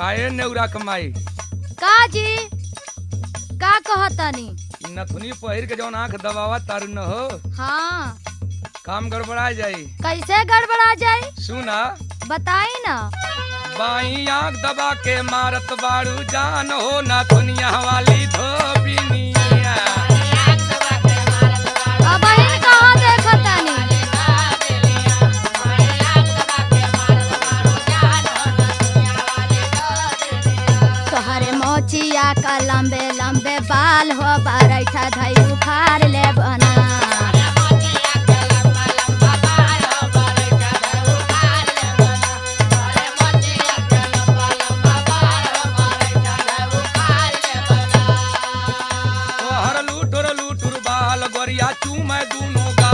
काहे नेउरा कमाई का जी का कहतनी? नथुनी पहिर के जौन आंख दबावा तारू न हो हाँ काम गड़बड़ा जाई। कैसे गड़बड़ा जाए सुना बताई ना। बाई आंख दबा के मारत बाड़ू जान हो नथुनिया वाली